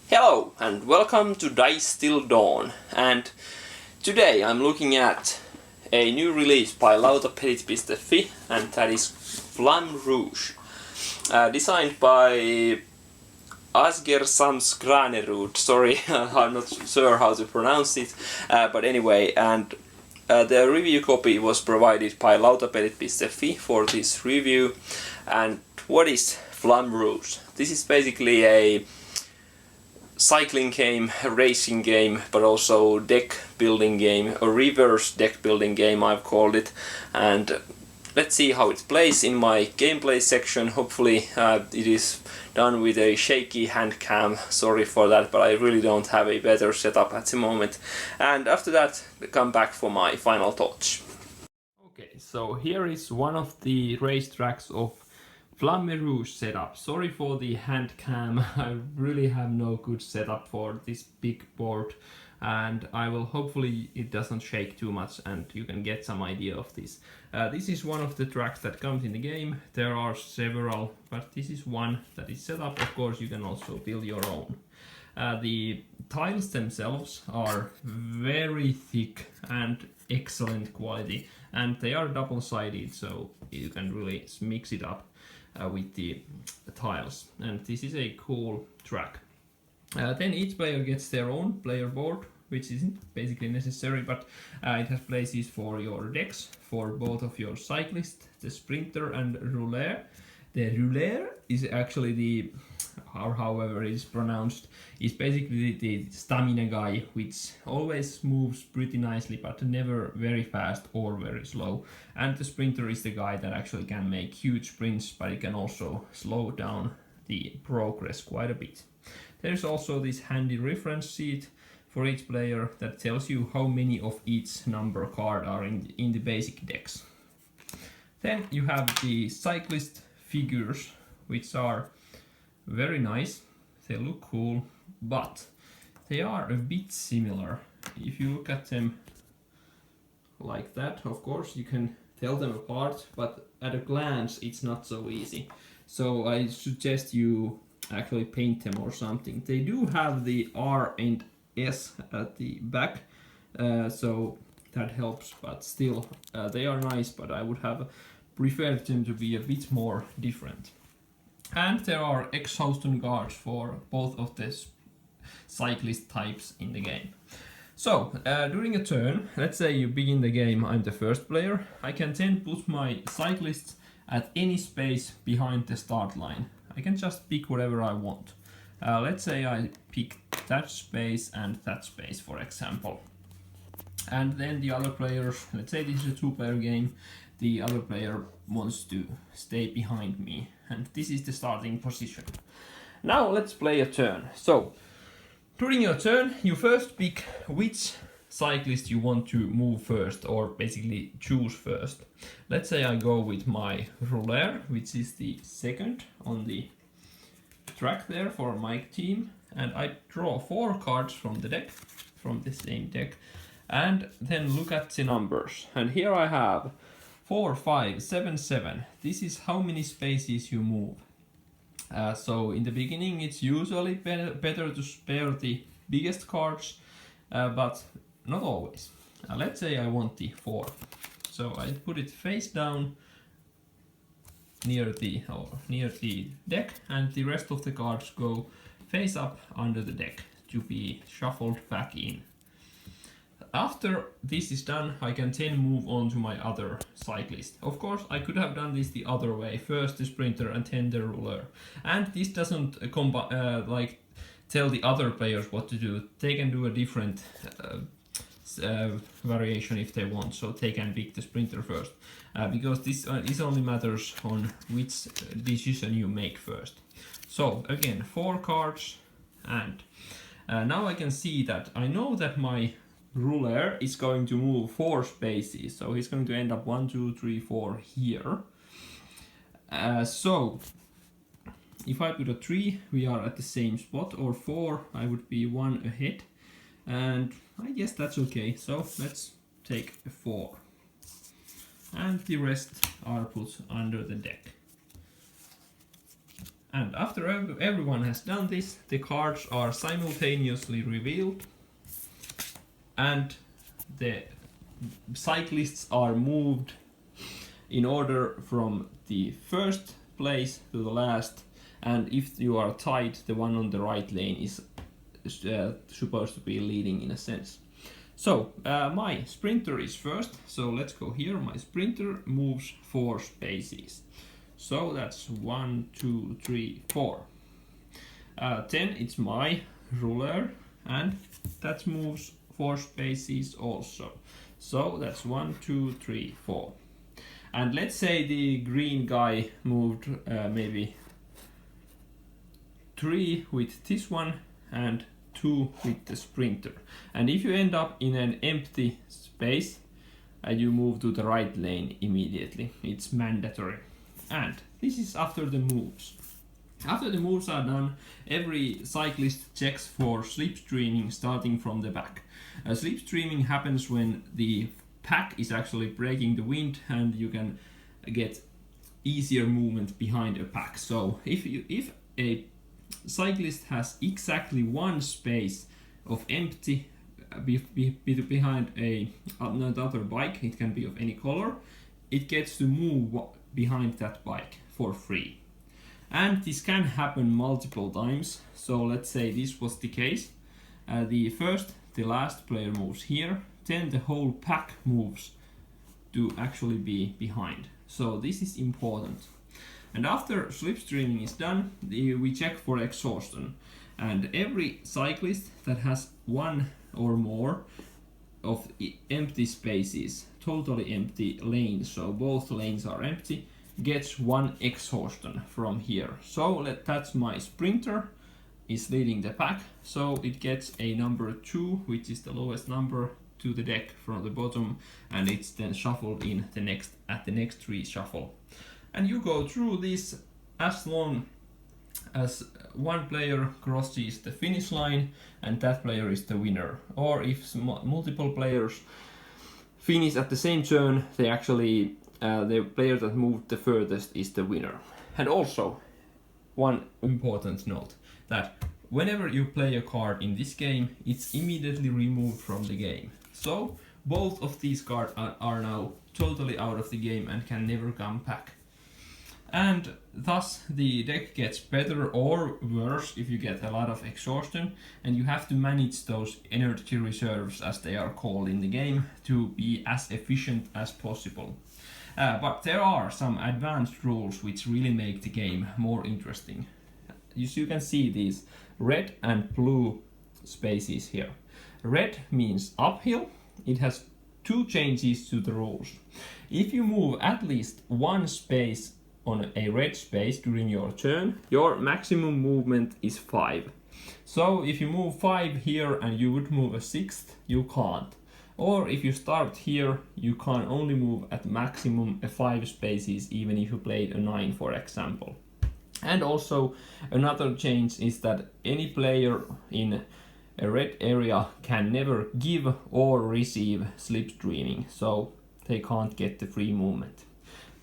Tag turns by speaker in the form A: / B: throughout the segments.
A: Hello and welcome to DiceTillDawn, and today I'm looking at a new release by Lautapelit.fi, and that is Flamme Rouge, designed by Asger Samsgranerud. Sorry, I'm not sure how to pronounce it, but anyway, and the review copy was provided by Lautapelit.fi for this review. And what is Flamme Rouge? This is basically a cycling game, a racing game, but also deck building game, a reverse deck building game I've called it. And let's see how it plays in my gameplay section. Hopefully it is done with a shaky hand cam, sorry for that, but I really don't have a better setup at the moment. And after that, come back for my final thoughts. Okay, so here is one of the racetracks of Flamme Rouge setup. Sorry for the hand cam, I really have no good setup for this big board, and I will hopefully it doesn't shake too much and you can get some idea of this. This is one of the tracks that comes in the game. There are several, but this is one that is set up. Of course you can also build your own. The tiles themselves are very thick and excellent quality, and they are double-sided, so you can really mix it up with the tiles, and this is a cool track. Then each player gets their own player board, which isn't basically necessary, but it has places for your decks, for both of your cyclist, the sprinter and rouleur. The rouleur is actually the, or however it is pronounced, is basically the stamina guy, which always moves pretty nicely but never very fast or very slow. And the sprinter is the guy that actually can make huge sprints, but it can also slow down the progress quite a bit. There's also this handy reference sheet for each player that tells you how many of each number card are in the basic decks. Then you have the cyclist figures, which are very nice. They look cool, but they are a bit similar. If you look at them like that, of course you can tell them apart, but at a glance it's not so easy. So I suggest you actually paint them or something. They do have the R and S at the back, so that helps, but still they are nice, but I would have preferred them to be a bit more different. And there are exhaustion guards for both of the cyclist types in the game. So during a turn, let's say you begin the game, I'm the first player, I can then put my cyclists at any space behind the start line. I can just pick whatever I want. Let's say I pick that space and that space, for example. And then the other players, let's say this is a two-player game, the other player wants to stay behind me, and this is the starting position. Now let's play a turn. So during your turn, you first pick which cyclist you want to move first, or basically choose first. Let's say I go with my rouleur, which is the second on the track there for my team, and I draw 4 cards from the deck, from the same deck, and then look at the numbers. And here I have 4, 5, 7, 7. This is how many spaces you move. So in the beginning it's usually better to spare the biggest cards, but not always. Let's say I want the 4. So I put it face down near the deck, and the rest of the cards go face up under the deck to be shuffled back in. After this is done, I can then move on to my other cyclist. Of course, I could have done this the other way, first the sprinter and then the rouleur. And this doesn't like tell the other players what to do. They can do a different variation if they want, so they can pick the sprinter first, because this only matters on which decision you make first. So again, 4 cards, and now I can see that I know that my rouleur is going to move 4 spaces, so he's going to end up 1, 2, 3, 4 here. So if I put a 3, we are at the same spot, or 4, I would be 1 ahead, and I guess that's okay. So let's take a 4, and the rest are put under the deck. And after everyone has done this, the cards are simultaneously revealed and the cyclists are moved in order from the first place to the last, and if you are tied, the one on the right lane is supposed to be leading in a sense. So my sprinter is first, so let's go here. My sprinter moves 4 spaces. So that's 1, 2, 3, 4. Then it's my ruler, and that moves 4 spaces also. So that's 1, 2, 3, 4. And let's say the green guy moved maybe 3 with this one and 2 with the sprinter. And if you end up in an empty space, you move to the right lane immediately. It's mandatory. And this is after the moves. After the moves are done, every cyclist checks for slipstreaming starting from the back. Slipstreaming happens when the pack is actually breaking the wind and you can get easier movement behind a pack. So if a cyclist has exactly 1 space of empty behind another bike, it can be of any color, it gets to move behind that bike for free. And this can happen multiple times. So let's say this was the case. The last player moves here, then the whole pack moves to actually be behind. So this is important. And after slipstreaming is done, we check for exhaustion. And every cyclist that has 1 or more of empty spaces, totally empty lanes, so both lanes are empty, gets 1 exhaustion from here. So that's my sprinter is leading the pack, so it gets a number 2, which is the lowest number, to the deck from the bottom, and it's then shuffled in at the next reshuffle. And you go through this as long as one player crosses the finish line and that player is the winner. Or if multiple players finish at the same turn, they actually the player that moved the furthest is the winner. And also one important note, that whenever you play a card in this game, it's immediately removed from the game. So both of these cards are now totally out of the game and can never come back. And thus the deck gets better or worse if you get a lot of exhaustion, and you have to manage those energy reserves, as they are called in the game, to be as efficient as possible. But there are some advanced rules which really make the game more interesting. As you can see these red and blue spaces here. Red means uphill. It has 2 changes to the rules. If you move at least 1 space on a red space during your turn, your maximum movement is 5. So if you move 5 here and you would move a 6th, you can't. Or if you start here, you can only move at maximum 5 spaces, even if you played a 9, for example. And also another change is that any player in a red area can never give or receive slipstreaming, so they can't get the free movement.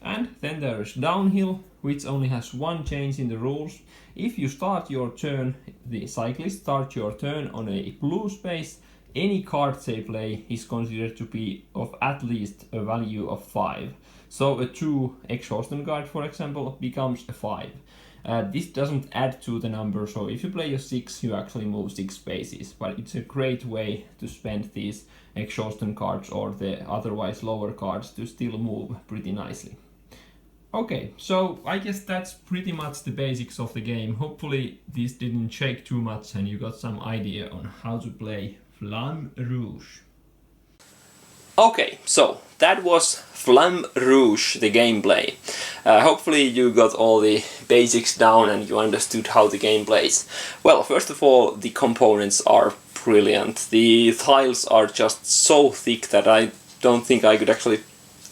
A: And then there is downhill, which only has 1 change in the rules. If you start your turn, the cyclist starts your turn on a blue space, any card they play is considered to be of at least a value of 5. So a 2 exhaustion card, for example, becomes a 5. This doesn't add to the number, so if you play a 6, you actually move 6 spaces, but it's a great way to spend these exhaustion cards or the otherwise lower cards to still move pretty nicely. Okay, so I guess that's pretty much the basics of the game. Hopefully this didn't shake too much and you got some idea on how to play Flamme Rouge. Okay, so that was Flamme Rouge, the gameplay. Hopefully you got all the basics down and you understood how the game plays. Well, first of all, the components are brilliant. The tiles are just so thick that I don't think I could actually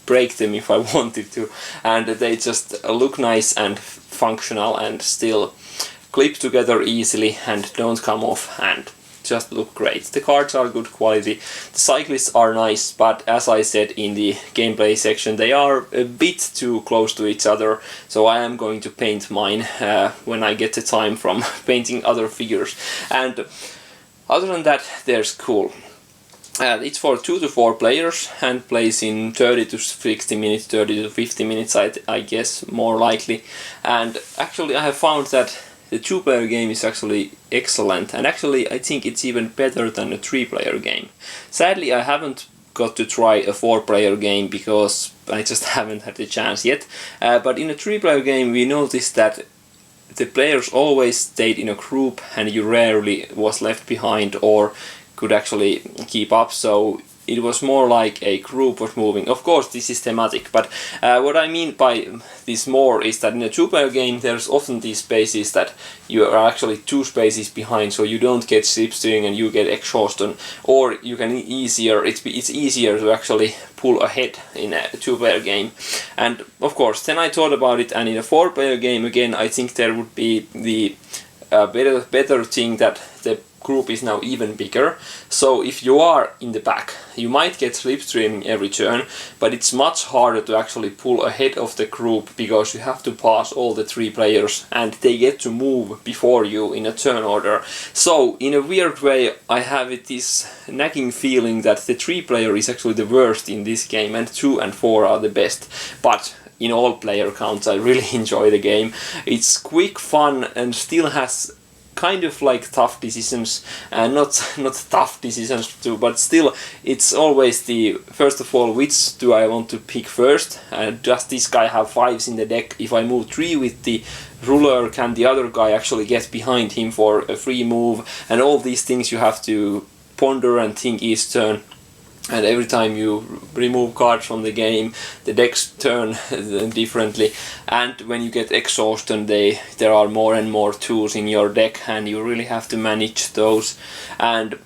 A: break them if I wanted to, and they just look nice and functional and still clip together easily and don't come off, and just look great. The cards are good quality, the cyclists are nice, but as I said in the gameplay section, they are a bit too close to each other, so I am going to paint mine when I get the time from painting other figures. And other than that, there's cool. It's for 2 to 4 players and plays in 30 to 60 minutes, 30 to 50 minutes I guess, more likely. And actually I have found that the 2-player game is actually excellent, and actually I think it's even better than a 3-player game. Sadly I haven't got to try a 4-player game because I just haven't had the chance yet. But in a 3-player game we noticed that the players always stayed in a group and you rarely was left behind or could actually keep up, so it was more like a group was moving. Of course this is thematic, but what I mean by this more is that in a 2-player game there's often these spaces that you are actually 2 spaces behind, so you don't get slipstreaming and you get exhaustion, or you can it's easier to actually pull ahead in a 2-player game. And of course then I thought about it, and in a 4-player game again I think there would be the better thing that the group is now even bigger, so if you are in the back you might get slipstreaming every turn, but it's much harder to actually pull ahead of the group because you have to pass all the 3 players and they get to move before you in a turn order. So in a weird way I have this nagging feeling that the 3-player is actually the worst in this game and 2 and 4 are the best, but in all player counts I really enjoy the game. It's quick, fun, and still has kind of like tough decisions, and not tough decisions too, but still it's always the first of all, which do I want to pick first, and does this guy have 5s in the deck? If I move 3 with the ruler, can the other guy actually get behind him for a free move? And all these things you have to ponder and think each turn. And every time you remove cards from the game, the decks turn differently, and when you get exhaustion there are more and more tools in your deck and you really have to manage those. And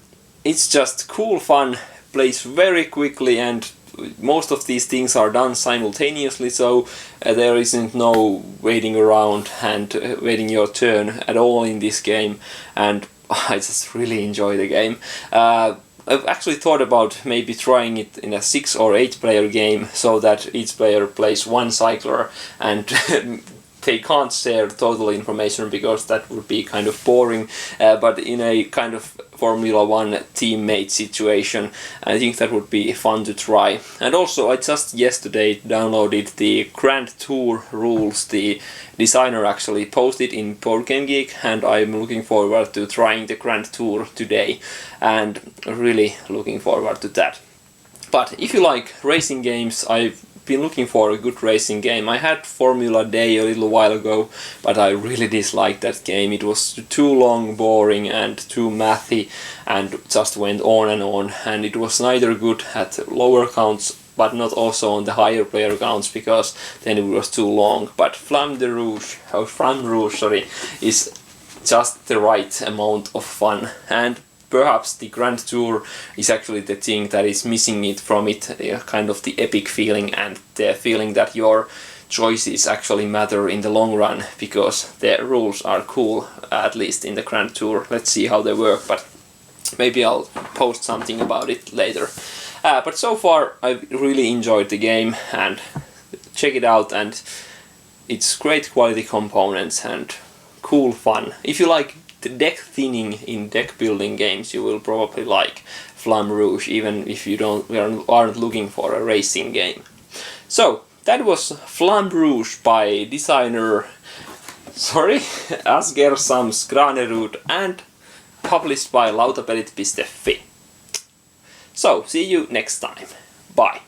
A: it's just cool fun, plays very quickly, and most of these things are done simultaneously, so there isn't no waiting around and waiting your turn at all in this game, and I just really enjoy the game. I've actually thought about maybe trying it in a 6 or 8 player game, so that each player plays 1 cycler and they can't share total information because that would be kind of boring, but in a kind of Formula 1 teammate situation I think that would be fun to try. And also I just yesterday downloaded the Grand Tour rules. The designer actually posted in Board Game Geek, and I'm looking forward to trying the Grand Tour today, and really looking forward to that. But if you like racing games, I've been looking for a good racing game. I had Formula Day a little while ago, but I really disliked that game. It was too long, boring, and too mathy, and just went on, and it was neither good at lower counts but not also on the higher player counts, because then it was too long. But Flamme Rouge, is just the right amount of fun, and perhaps the Grand Tour is actually the thing that is missing it from it, kind of the epic feeling and the feeling that your choices actually matter in the long run, because the rules are cool, at least in the Grand Tour. Let's see how they work, but maybe I'll post something about it later. But so far I've really enjoyed the game, and check it out, and it's great quality components and cool fun. If you like the deck thinning in deck building games, you will probably like Flamme Rouge, even if you aren't looking for a racing game. So that was Flamme Rouge by designer Asger Sams Granerud and published by Lautapelit.fi. So see you next time. Bye.